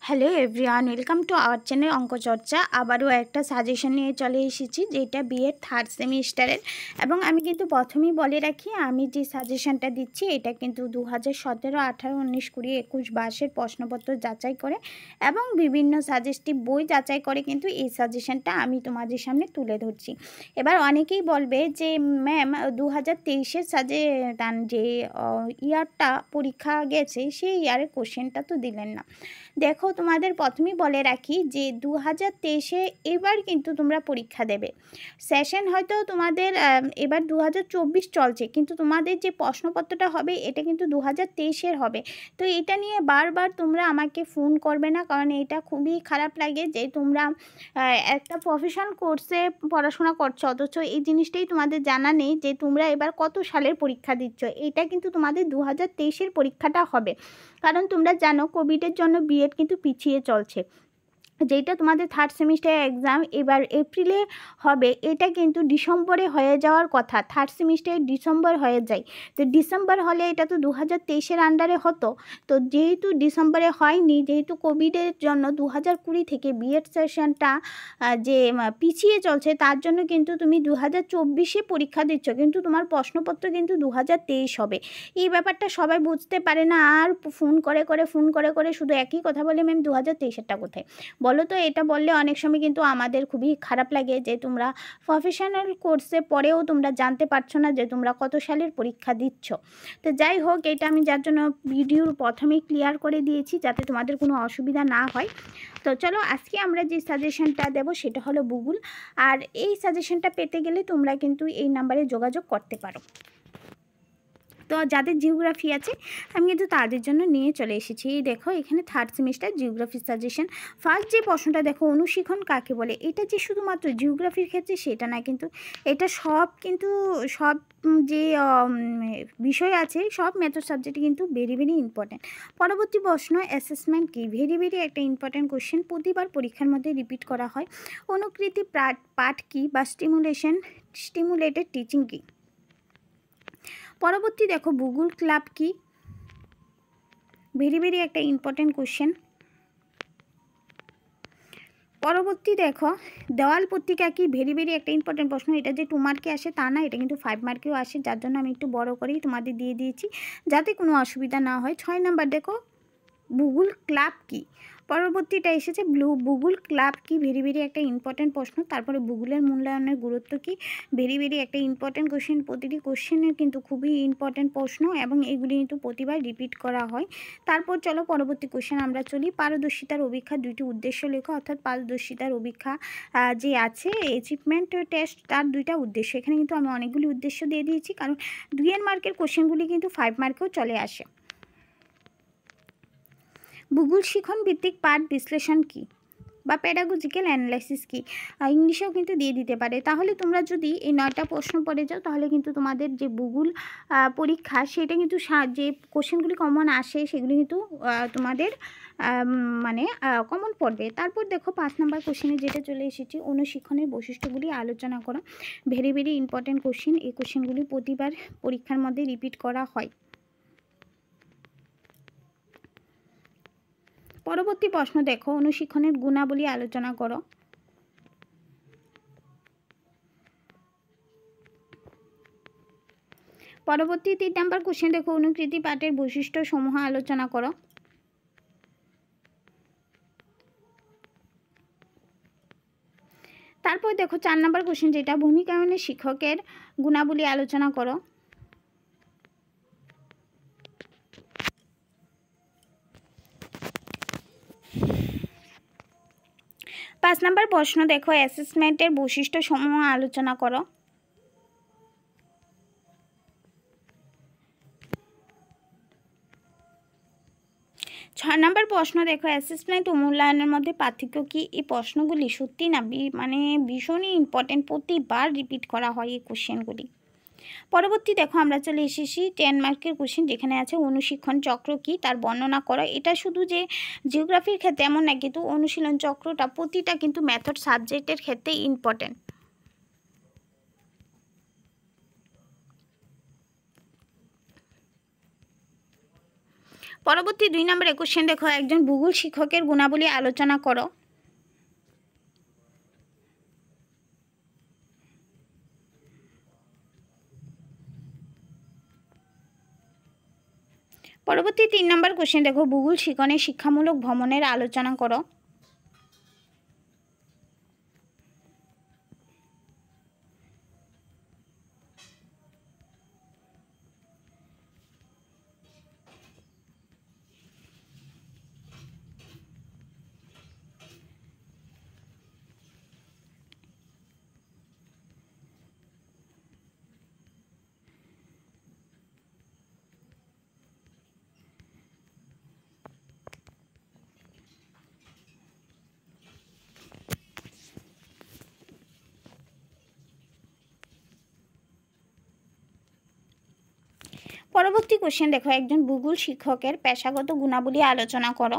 Hello everyone, welcome to our channel অঙ্ক চর্চা। আবারও একটা সাজেশন নিয়ে চলে এসেছি, যেটা বিএড থার্ড সেমিস্টারের। এবং আমি কিন্তু প্রথমেই বলে রাখি, আমি যে সাজেশনটা দিচ্ছি এটা কিন্তু 2017, 18, 19, 20, 21, 22 প্রশ্নপত্র যাচাই করে এবং বিভিন্ন সাজেস্টিভ বই যাচাই করে কিন্তু এই সাজেশনটা আমি তোমাদের সামনে তুলে ধরছি। এবার অনেকেই বলবে যে ম্যাম 2023-এর যে ইয়ারটা পরীক্ষা গেছে সেই ইয়ারের কোশ্চেনটা তো দিলেন না। দেখো, তোমাদের প্রথমেই বলে রাখি যে 2023-এ এবার কিন্তু তোমরা পরীক্ষা দেবে। সেশন হয়তো তোমাদের এবার 2024 চলছে, কিন্তু তোমাদের যে প্রশ্নপত্রটা হবে এটা কিন্তু 2023-এর হবে। তো এটা নিয়ে বারবার তোমরা আমাকে ফোন করবে না, কারণ এটা খুবই খারাপ লাগে যে তোমরা একটা প্রফেশনাল কোর্সে পড়াশোনা করছো, অথচ এই জিনিসটাই তোমাদের জানা নেই যে তোমরা এবার কত সালের পরীক্ষা দিচ্ছ। এটা কিন্তু তোমাদের 2023-এর পরীক্ষাটা হবে, কারণ তোমরা জানো কোভিডের জন্য বিএড কিন্তু পিছিয়ে চলছে। যেটা তোমাদের থার্ড সেমিস্টারের এক্সাম এবার এপ্রিলে হবে, এটা কিন্তু ডিসেম্বরে হয়ে যাওয়ার কথা। থার্ড সেমিস্টারে ডিসেম্বর হয়ে যায়, তো ডিসেম্বর হলে এটা তো 2023-এর আন্ডারে হতো। তো যেহেতু ডিসেম্বরে হয়নি, যেহেতু কোভিডের জন্য 2020 থেকে বিএড সেশনটা যে পিছিয়ে চলছে, তার জন্য কিন্তু তুমি 2024-এ পরীক্ষা দিচ্ছ, কিন্তু তোমার প্রশ্নপত্র কিন্তু 2023 হবে। এই ব্যাপারটা সবাই বুঝতে পারে না, আর ফোন করে শুধু একই কথা বলে, ম্যাম 2023-এরটা কোথায় বলো তো। এটা বললে অনেক সময় কিন্তু আমাদের খুবই খারাপ লাগে যে তোমরা প্রফেশনাল কোর্সে পড়েও তোমরা জানতে পারছো না যে তোমরা কত সালের পরীক্ষা দিচ্ছ। তো যাই হোক, এটা আমি যার জন্য ভিডিওর প্রথমেই ক্লিয়ার করে দিয়েছি, যাতে তোমাদের কোনো অসুবিধা না হয়। তো চলো, আজকে আমরা যে সাজেশনটা দেব সেটা হলো ভূগোল। আর এই সাজেশনটা পেতে গেলে তোমরা কিন্তু এই নাম্বারে যোগাযোগ করতে পারো। তো যাদের জিওগ্রাফি আছে আমি কিন্তু তাদের জন্য নিয়ে চলে এসেছি। দেখো, এখানে third semester geography suggestion. First যে প্রশ্নটা দেখো, অনুশীলন কাকে বলে। এটা যে শুধুমাত্র জিওগ্রাফির ক্ষেত্রে সেটা না, কিন্তু এটা সব যে বিষয় আছে, সব মেথড সাবজেক্টে কিন্তু ভেরি ভেরি ইম্পর্ট্যান্ট। পরবর্তী প্রশ্ন, অ্যাসেসমেন্ট কি। ভেরি ভেরি একটা ইম্পর্ট্যান্ট কোশ্চেন, প্রতিবার পরীক্ষার মধ্যে রিপিট করা হয়। অনুকৃতি পাঠ কি বা স্টিমুলেটেড টিচিং কি। পরবর্তী দেখো, ভূগোল ক্লাব কি। ভেরি ভেরি একটা ইম্পর্টেন্ট কোশ্চেন। পরবর্তী দেখো, দেওয়াল পত্রিকা কি। ভেরি ভেরি একটা ইম্পর্টেন্ট প্রশ্ন। এটা যে 2 মার্কে আসে তা না, এটা কিন্তু 5 মার্কেও আসে, যার জন্য আমি একটু বড় করেই তোমাদের দিয়ে দিয়েছি যাতে কোনো অসুবিধা না হয়। 6 নাম্বার দেখো, ভূগোল ক্লাব কি। পরবর্তীটা এসেছে ভূগোল ক্লাব কি। ভেরি ভেরি একটা ইম্পর্টেন্ট প্রশ্ন। তারপরে ভূগোলের মূল্যায়নের গুরুত্ব কি। ভেরি ভেরি একটা ইম্পর্টেন্ট কোশ্চেন। প্রতিটি কোশ্চেনের কিন্তু খুবই ইম্পর্টেন্ট প্রশ্ন এবং এগুলি কিন্তু প্রতিবার রিপিট করা হয়। তারপর চলো পরবর্তী কোশ্চেন আমরা চলি। পারদর্শিতার অভিক্ষা 2টি উদ্দেশ্য লেখো, অর্থাৎ পারদর্শিতার অভিক্ষা যে আছে অ্যাচিভমেন্ট টেস্ট, তার 2টা উদ্দেশ্য। এখানে কিন্তু আমি অনেকগুলি উদ্দেশ্য দিয়ে দিয়েছি, কারণ 2 মার্কের কোশ্চেনগুলি কিন্তু 5 মার্কেও চলে আসে। ভূগোল শিখন ভিত্তিক পাঠ বিশ্লেষণ কি বা প্যাডাগজিক্যাল অ্যানালাইসিস কি। ইংলিশেও কিন্তু দিয়ে দিতে পারে। তাহলে তোমরা যদি এই 9টা প্রশ্ন পড়ে যাও, তাহলে কিন্তু তোমাদের যে ভূগোল পরীক্ষা সেটা কিন্তু যে কোশ্চেনগুলি কমন আসে সেগুলি কিন্তু তোমাদের মানে কমন পড়বে। তারপর দেখো 5 নাম্বার কোশ্চেনে যেটা চলে এসেছি, অনুশিক্ষণের বৈশিষ্ট্যগুলি আলোচনা করো। Very very important question. এই কোশ্চেনগুলি প্রতিবার পরীক্ষার মধ্যে রিপিট করা হয়। পরবর্তী প্রশ্ন দেখো, অনুশিক্ষণের গুণাবলী আলোচনা করো। পরবর্তী 3 নাম্বার কোশ্চেন দেখো, অনুকৃতি পাঠের বৈশিষ্ট্য সমূহ আলোচনা করো। তারপর দেখো 4 নাম্বার কোশ্চেন, যেটা ভূমিকায়নের শিক্ষকের গুণাবলী আলোচনা করো। পাঁচ নাম্বার প্রশ্ন দেখো, অ্যাসেসমেন্টের বৈশিষ্ট্য সমূহ আলোচনা করো। ছয় নাম্বার প্রশ্ন দেখো, অ্যাসেসমেন্ট ও মূল্যায়নের মধ্যে পার্থক্য কি। এই প্রশ্নগুলি সত্যি না মানে ভীষণই ইম্পর্টেন্ট, প্রতিবার রিপিট করা হয় এই কোশ্চেনগুলি। পরবর্তী দেখো, আমরা চলে এসেছি 10 মার্কের কোশ্চেন, যেখানে আছে অনুশিক্ষণ চক্র কি, তার বর্ণনা করো। এটা শুধু যে জিওগ্রাফির ক্ষেত্রে এমন না, কিন্তু অনুশীলন চক্রটা প্রতিটা কিন্তু মেথড সাবজেক্টের ক্ষেত্রে ইম্পর্টেন্ট। পরবর্তী 2 নম্বরের কোশ্চেন দেখো, একজন ভূগোল শিক্ষকের গুণাবলী আলোচনা করো। পরবর্তী 3 নম্বর কোশ্চেন দেখো, ভূগোল শিক্ষণে শিক্ষামূলক ভ্রমণের আলোচনা করো। পরবর্তী কোশ্চেন দেখো, একজন ভূগোল শিক্ষকের পেশাগত গুণাবলী আলোচনা করো।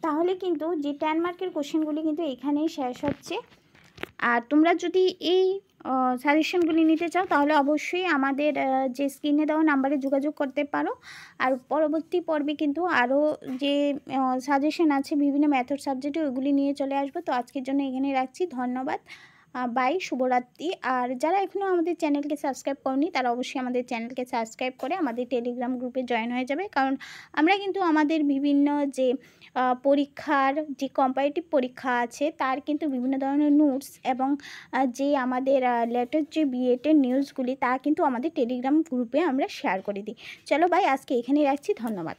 তাহলে কিন্তু যে 10 মার্কের কোশ্চেনগুলি কিন্তু এখানেই শেষ হচ্ছে। আর তোমরা যদি এই সাজেশনগুলি নিতে চাও তাহলে অবশ্যই আমাদের যে স্ক্রিনে দেওয়া নাম্বারে যোগাযোগ করতে পারো। আর পরবর্তী পর্বে কিন্তু আরও যে সাজেশন আছে বিভিন্ন মেথড সাবজেক্টে ওইগুলি নিয়ে চলে আসবো। তো আজকের জন্য এখানে রাখছি, ধন্যবাদ, বাই, শুভরাত্রি। আর যারা এখনও আমাদের চ্যানেলকে সাবস্ক্রাইব করনি তারা অবশ্যই আমাদের চ্যানেলকে সাবস্ক্রাইব করে আমাদের টেলিগ্রাম গ্রুপে জয়েন হয়ে যাবে, কারণ আমরা কিন্তু আমাদের বিভিন্ন যে পরীক্ষার যে কম্পারেটিভ পরীক্ষা আছে তার কিন্তু বিভিন্ন ধরনের নোটস এবং যে আমাদের লেটেস্ট যে বিএডের নিউজগুলি তা কিন্তু আমাদের টেলিগ্রাম গ্রুপে আমরা শেয়ার করে দিই। চলো ভাই, আজকে এখানেই রাখছি, ধন্যবাদ।